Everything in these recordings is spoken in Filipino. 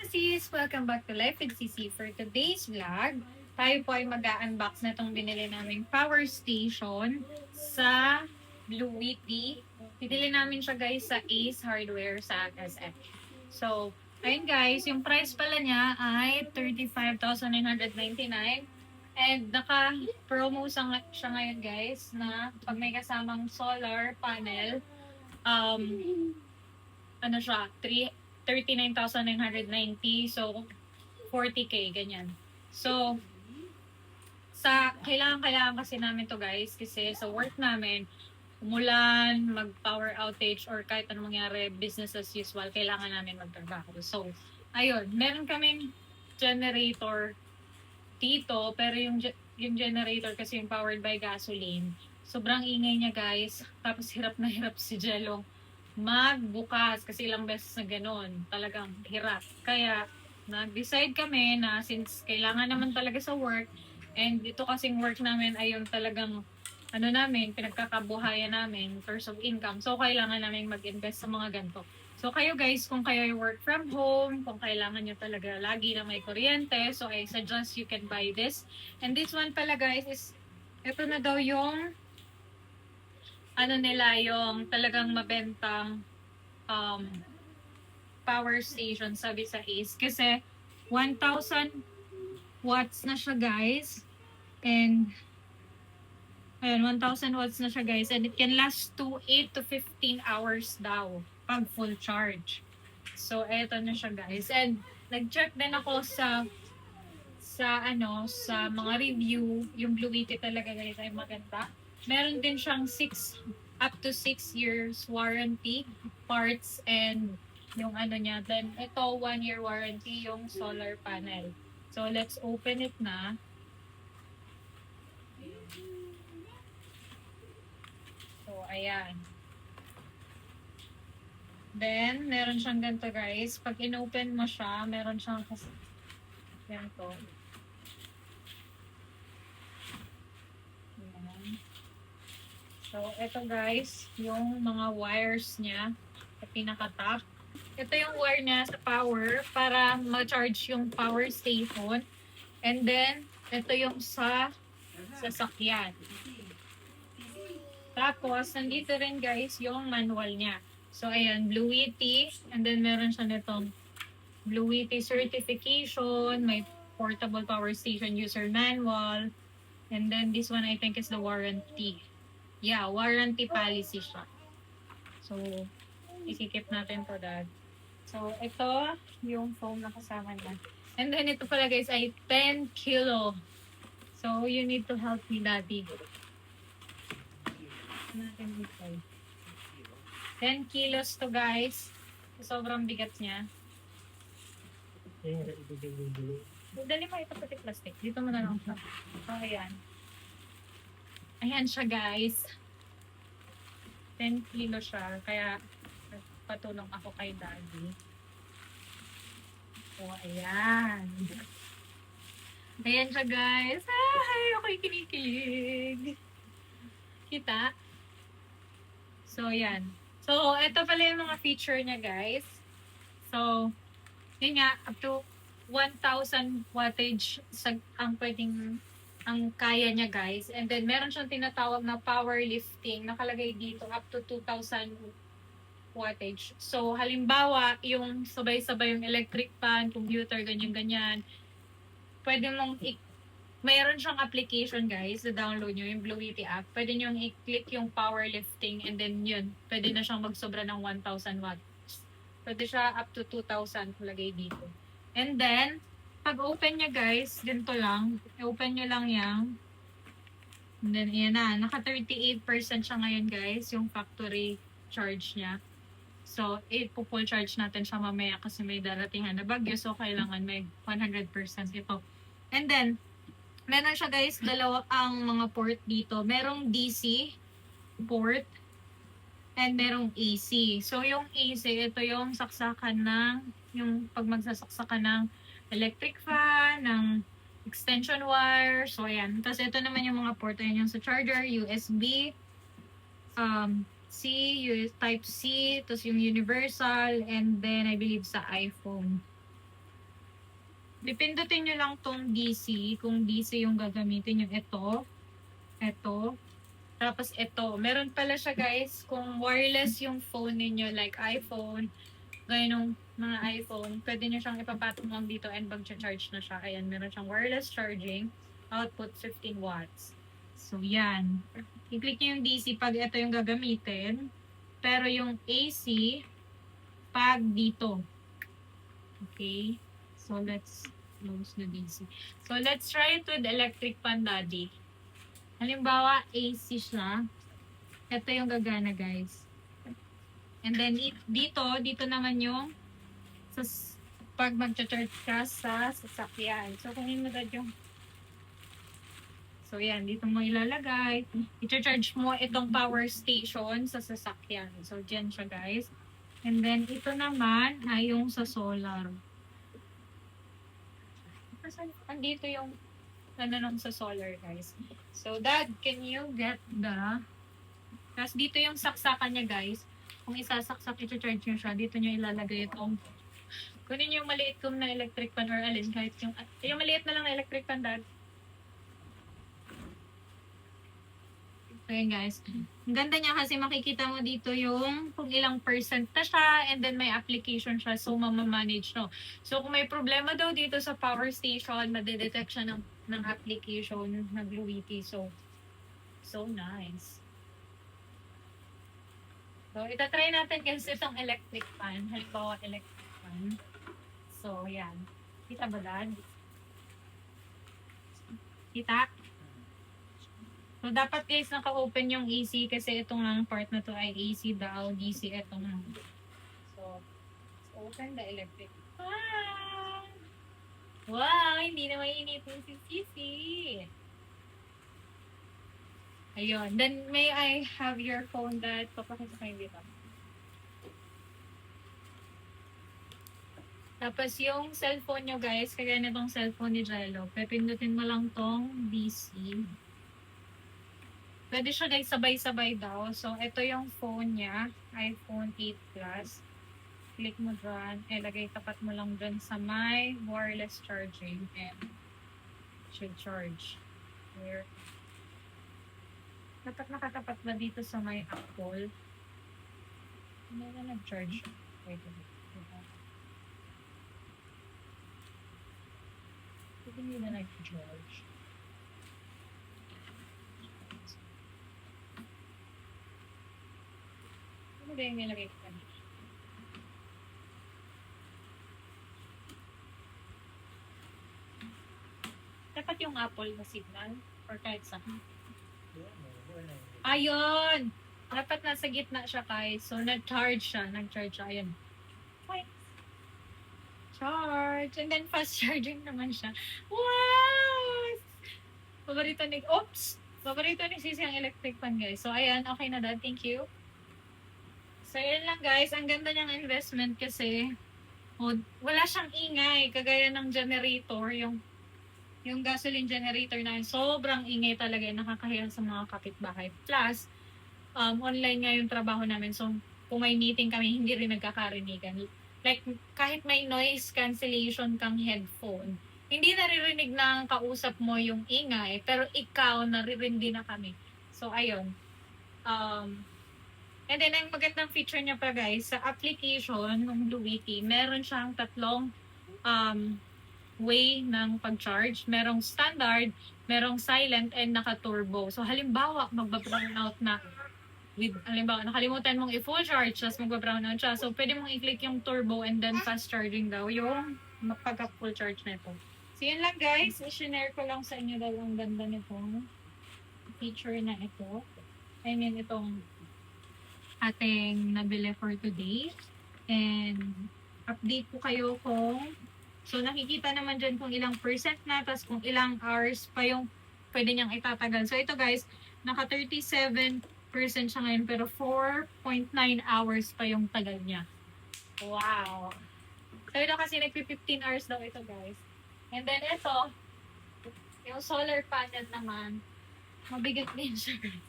sis! Welcome back to Life with CC. For today's vlog, tayo po ay mag-unbox na itong binili naming power station sa Blue Witty. Binili namin siya guys sa Ace Hardware sa SM. So, ayun guys, yung price pala niya ay 35,999. And naka-promo siya ngayon guys na pag may kasamang solar panel, ano siya, 39,990. So, 40K, ganyan. So, kailangan kasi namin to guys kasi sa work namin, umulan, mag-power outage, or kahit anong mangyari, business as usual, kailangan namin magtrabaho. So, ayun, meron kaming generator dito, pero yung generator kasi yung powered by gasoline. Sobrang ingay niya guys. Tapos hirap na hirap si Jello magbukas kasi ilang beses na ganun. Talagang hirap. Kaya nag-decide kami na since kailangan naman talaga sa work, and ito kasing work namin ay yung talagang pinagkakabuhayan namin, source of income. So, kailangan namin mag-invest sa mga ganito. So, kayo guys, kung kayo work from home, kung kailangan nyo talaga lagi na may kuryente, so I suggest you can buy this. And this one pala guys is, ito na daw yung yung talagang mabentang power station sabi sa Ace. Kasi 1,000 watts na siya guys. And ayun, 1,000 watts na siya guys. And it can last to 8 to 15 hours daw pag full charge. So, eto na siya guys. And nag-check din ako sa mga review. Yung Blue Witty talaga guys ay maganda. Meron din siyang up to 6 years warranty parts and yung niya. Then ito 1 year warranty yung solar panel. So let's open it na. So ayan. Then meron siyang ganito guys. Pag inopen mo siya, meron siyang ganito. So, ito guys, yung mga wires niya sa pinaka-top. Ito yung wire niya sa power para ma-charge yung power station. And then, ito yung sa sasakyan. Tapos, nandito rin guys yung manual niya. So, ayan, Blue Witty. And then, meron siya nitong Blue Witty certification. May portable power station user manual. And then, this one I think is the warranty. Yeah, warranty policy siya. So, isikip natin to dad. So, ito yung foam na kasama niya. And then, ito pala guys ay 10 kilo. So, you need to help me daddy. Natin dito. 10 kilos to guys. Sobrang bigat niya. Dali mo ito pati plastic. Dito mo na lang siya. So, ayan. Ayan siya guys. 10 kilo siya. Kaya patulong ako kay daddy. So, ayan. Ayan siya guys. Ay, ako'y kinikilig. Kita? So, ayan. So, ito pala yung mga feature niya guys. So, yun nga, up to 1,000 wattage ang kaya niya guys. And then meron siyang tinatawag na powerlifting, nakalagay dito up to 2,000 wattage. So halimbawa, yung sabay-sabay yung electric fan, computer, ganyan-ganyan, pwede mong mayroon siyang application guys, download nyo yung Blue Witty app. Pwede nyo i-click yung powerlifting and then yun, pwede na siyang magsobra ng 1,000 watts. Pwede siya up to 2,000 lagay dito. And then, pag open niya guys, ganito lang. I-open nyo lang yan. And then, ayan na. Naka 38% siya ngayon guys, yung factory charge niya. So, full charge natin siya mamaya kasi may daratingan na bagyo. So, kailangan may 100% ito. And then, meron siya guys, dalawa ang mga port dito. Merong DC port and merong AC. So, yung AC, ito yung saksakan yung pag magsasaksakan ng electric fan, ng extension wire. So, ayan. Tapos, ito naman yung mga port. Ayan yung sa charger, USB, Type C, tapos yung universal, and then, I believe sa iPhone. Dipindutin nyo lang tong DC, kung DC yung gagamitin nyo. Ito, tapos ito. Meron pala siya guys, kung wireless yung phone ninyo, like iPhone, gaya nung mga iPhone, pwede nyo siyang ipapatong lang dito and mag-charge na siya. Ayan, meron siyang wireless charging, output 15 watts. So, yan. I-click nyo yung DC pag ito yung gagamitin, pero yung AC, pag dito. Okay? So, let's close the DC. So, let's try it with electric pan, Daddy. Halimbawa, AC siya. Ito yung gagana, guys. And then, dito naman yung pag mag-charge ka sa sasakyan. So, kunin mo dad yung so, yan. Dito mo ilalagay. I-charge mo itong power station sa sasakyan. So, dyan siya, guys. And then, ito naman ay yung sa solar. Andito yung nung sa solar, guys. So, Dad, can you get the tapos dito yung saksakan niya, guys. Kung isasaksak, i-charge nyo siya, dito nyo ilalagay itong kunin yung maliit kong na electric pan or alin, kahit yung maliit na lang na electric pan, Dad. So, yun, guys. Ang ganda niya kasi makikita mo dito yung kung ilang percent na siya and then may application siya, so mamamanage, no? So, kung may problema daw dito sa power station, madedetect siya ng application ng Bluetooth. So nice. So, itatry natin kasi itong electric fan. Halimbawa, electric fan. So, yan. Kita ba, Dad? Kita? So, dapat guys, naka-open yung AC kasi itong lang part na to ay AC daw, DC itong lang. So, let's open the electric fan. Wow, hindi na mainipin si Sisi. Ayun. Then, may I have your phone, Dad? Papakita kayo dito. Tapos, yung cellphone nyo, guys, kagaya nitong cellphone ni Jello, pepindutin mo lang tong DC. Pwede siya guys sabay-sabay daw. So, ito yung phone niya. iPhone 8 Plus. Click mo dyan. Lagay tapat mo lang dyan sa my wireless charging. And should charge. Here. Dapat nakatapat ba dito sa my Apple? Hindi na nag-charge. Wait a bit. Hindi na nag-charge. Ano ba yung nilagay ko kanina? Dapat yung Apple na signal or kahit saan. Ayun! Dapat nasa gitna siya guys. So, nag-charge siya. Ayun. Wait. Charge. And then, fast charging naman siya. Wow! Paborito ni Sisi ang electric fan guys. So, ayan. Okay na Dad. Thank you. So, yun lang guys. Ang ganda niyang investment kasi wala siyang ingay. Kagaya ng generator, yung gasoline generator na yun, sobrang ingay talaga. Nakakahiya sa mga kapitbahay. Plus, online nga yung trabaho namin. So, kung may meeting kami, hindi rin nagkakarinigan. Like, kahit may noise cancellation kang headphone, hindi naririnig ng kausap mo yung ingay, pero ikaw, naririnig na kami. So, ayun. And then, ang magandang feature niya pa guys, sa application ng Bluetooth, meron siyang tatlong way ng pag-charge. Merong standard, merong silent, and naka-turbo. So, halimbawa, magba-brown out na halimbawa, nakalimutan mong i-full charge, tapos magba-brown out siya. So, pwede mong i-click yung turbo and then fast charging daw yung pagka-full charge na ito. So, yun lang guys. I-share ko lang sa inyo daw ang ganda nitong feature na ito. I mean, itong ating nabili for today. And update po kayo kung so nakikita naman dyan kung ilang percent na tapos kung ilang hours pa yung pwede niyang itatagal. So ito guys, naka 37% siya ngayon pero 4.9 hours pa yung tagal niya. Wow! So ito kasi nagpi-15 hours daw ito guys. And then ito, yung solar panel naman, mabigat din siya guys.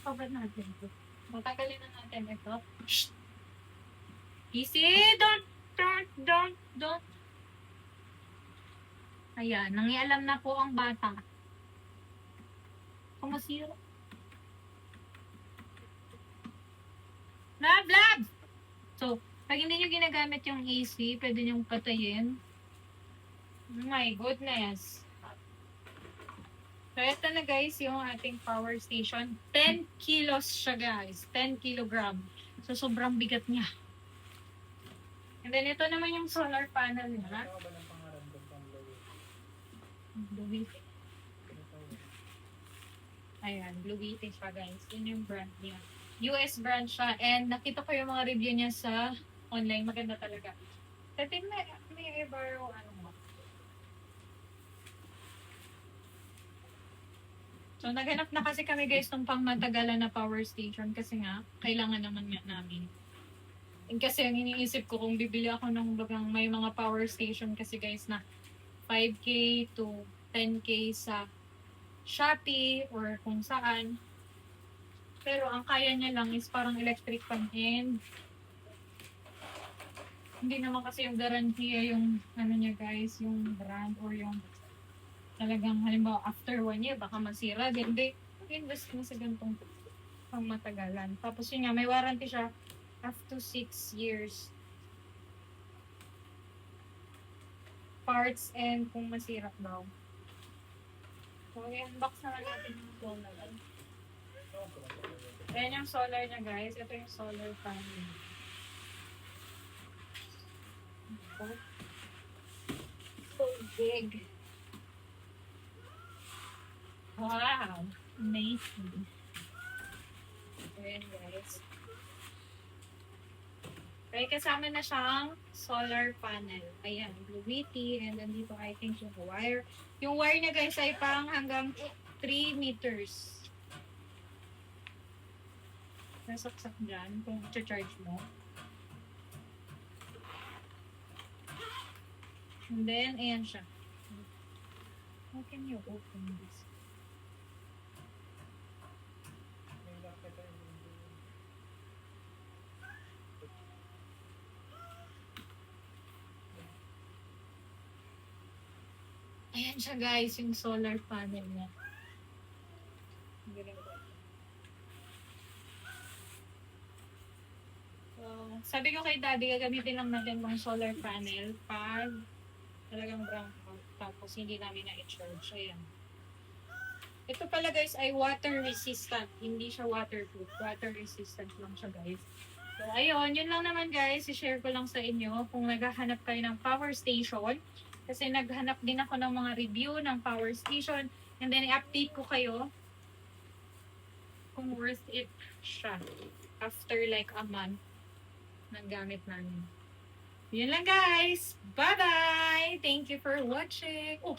Cover natin ito. Matagalin na natin ito. Shh! Easy! Don't! Ayan, nangialam na po ang bata. Kumasira. Lab, lab! So, pag hindi nyo ginagamit yung AC, pwede nyo patayin. Oh my goodness. So, ito na guys, yung ating power station. 10 kilos siya guys. 10 kilogram. So, sobrang bigat niya. And then, ito naman yung solar panel niya. Blue. Ayan, Blue siya guys. Yun yung brand niya. US brand siya. And nakita ko yung mga review niya sa online. Maganda talaga. Kasi may i-borrow ano mo. So, naghanap na kasi kami guys ng pangmatagalan na power station kasi nga, kailangan naman nga namin. And kasi ang iniisip ko kung bibili ako ng bagang may mga power station kasi guys na 5K to 10K sa Shopee or kung saan. Pero ang kaya niya lang is parang electric fan and hindi naman kasi yung guarantee yung ano niya guys, yung brand or yung talagang halimbawa after 1 year baka masira. Hindi, invest mo sa ganitong pang matagalan. Tapos yun nga, may warranty siya up to 6 years. Parts and kung masira daw. So, i-unbox na lang natin yung solar. Ayan yung solar niya guys. Ito yung solar panel. So big. Wow! Amazing. Ayan guys. Kaya kasama na siyang solar panel. Ayan, Blue Witty. And then dito I think yung wire. Yung wire niya guys ay pang hanggang 3 meters. Nasaksak dyan kung charge mo. And then, ayan siya. How can you open this? Ayan siya guys, yung solar panel niya. So, sabi ko kay daddy, gagamitin lang natin ng solar panel pag talagang brown out. Tapos hindi namin na-charge. Ayan. Ito pala guys ay water resistant. Hindi siya waterproof. Water resistant lang siya guys. So, ayun. Yun lang naman guys. I-share ko lang sa inyo kung naghahanap kayo ng power station. Kasi naghanap din ako ng mga review ng power station. And then i-update ko kayo kung worth it siya. After like a month ng gamit namin. Yun lang guys. Bye-bye! Thank you for watching. Oh,